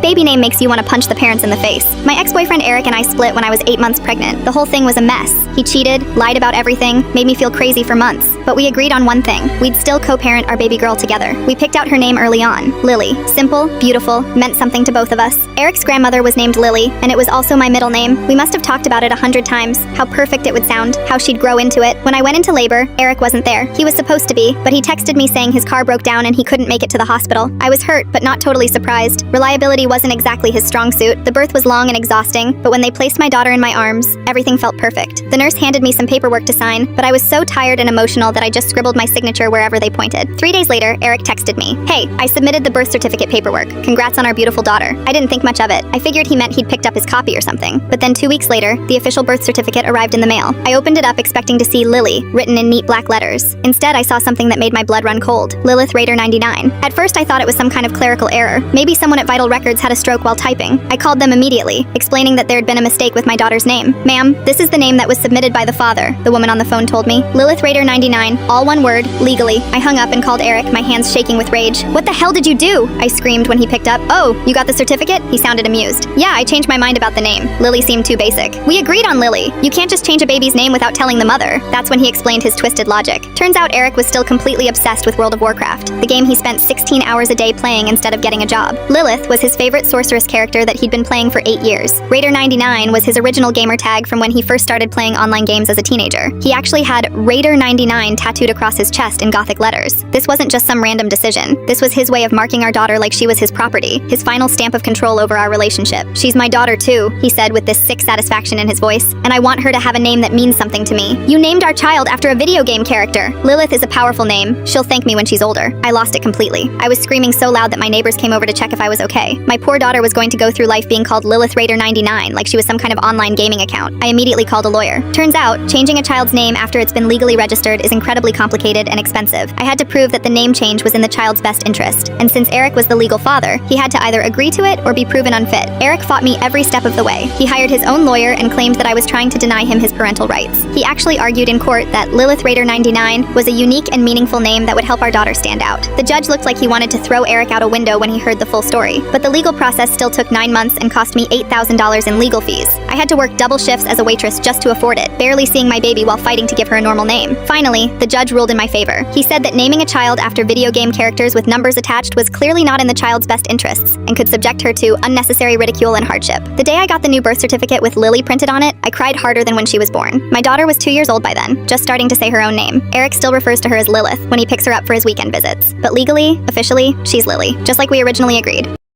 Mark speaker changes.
Speaker 1: baby name makes you want to punch the parents in the face. My ex-boyfriend Eric and I split when I was 8 months pregnant. The whole thing was a mess. He cheated, lied about everything, made me feel crazy for months. But we agreed on one thing. We'd still co-parent our baby girl together. We picked out her name early on. Lily. Simple, beautiful, meant something to both of us. Eric's grandmother was named Lily, and it was also my middle name. We must have talked about it 100 times. How perfect it would sound, how she'd grow into it. When I went into labor, Eric wasn't there. He was supposed to be, but he texted me saying his car broke down and he couldn't make it to the hospital. I was hurt, but not totally surprised. Reliability wasn't exactly his strong suit. The birth was long and exhausting, but when they placed my daughter in my arms, everything felt perfect. The nurse handed me some paperwork to sign, but I was so tired and emotional that I just scribbled my signature wherever they pointed. 3 days later, Eric texted me, "Hey, I submitted the birth certificate paperwork. Congrats on our beautiful daughter." I didn't think much of it. I figured he meant he'd picked up his copy or something. But then 2 weeks later, the official birth certificate arrived in the mail. I opened it up expecting to see Lily, written in neat black letters. Instead, I saw something that made my blood run cold. Lilith Raider 99. At first, I thought it was some kind of clerical error. Maybe someone at Vital Records had a stroke while typing. I called them immediately, explaining that there had been a mistake with my daughter's name. "Ma'am, this is the name that was submitted by the father," the woman on the phone told me. Lilith Raider 99, all one word, legally. I hung up and called Eric, my hands shaking with rage. "What the hell did you do?" I screamed when he picked up. "Oh, you got the certificate?" He sounded amused. "Yeah, I changed my mind about the name. Lily seemed too basic." "We agreed on Lily. You can't just change a baby's name without telling the mother." That's when he explained his twisted logic. Turns out Eric was still completely obsessed with World of Warcraft, the game he spent 16 hours a day playing instead of getting a job. Lilith was his favorite sorceress character that he'd been playing for 8 years. Raider 99 was his original gamer tag from when he first started playing online games as a teenager. He actually had Raider 99 tattooed across his chest in Gothic letters. This wasn't just some random decision. This was his way of marking our daughter like she was his property, his final stamp of control over our relationship. "She's my daughter too," he said with this sick satisfaction in his voice, "and I want her to have a name that means something to me. You named our child after a video game character. Lilith is a powerful name. She'll thank me when she's older." I lost it completely. I was screaming so loud that my neighbors came over to check if I was okay. My poor daughter was going to go through life being called Lilith Raider 99 like she was some kind of online gaming account. I immediately called a lawyer. Turns out, changing a child's name after it's been legally registered is incredibly complicated and expensive. I had to prove that the name change was in the child's best interest, and since Eric was the legal father, he had to either agree to it or be proven unfit. Eric fought me every step of the way. He hired his own lawyer and claimed that I was trying to deny him his parental rights. He actually argued in court that Lilith Raider 99 was a unique and meaningful name that would help our daughter stand out. The judge looked like he wanted to throw Eric out a window when he heard the full story, but the legal process still took 9 months and cost me $8,000 in legal fees. I had to work double shifts as a waitress just to afford it, barely seeing my baby while fighting to give her a normal name. Finally, the judge ruled in my favor. He said that naming a child after video game characters with numbers attached was clearly not in the child's best interests and could subject her to unnecessary ridicule and hardship. The day I got the new birth certificate with Lily printed on it, I cried harder than when she was born. My daughter was 2 years old by then, just starting to say her own name. Eric still refers to her as Lilith when he picks her up for his weekend visits. But legally, officially, she's Lily, just like we originally agreed.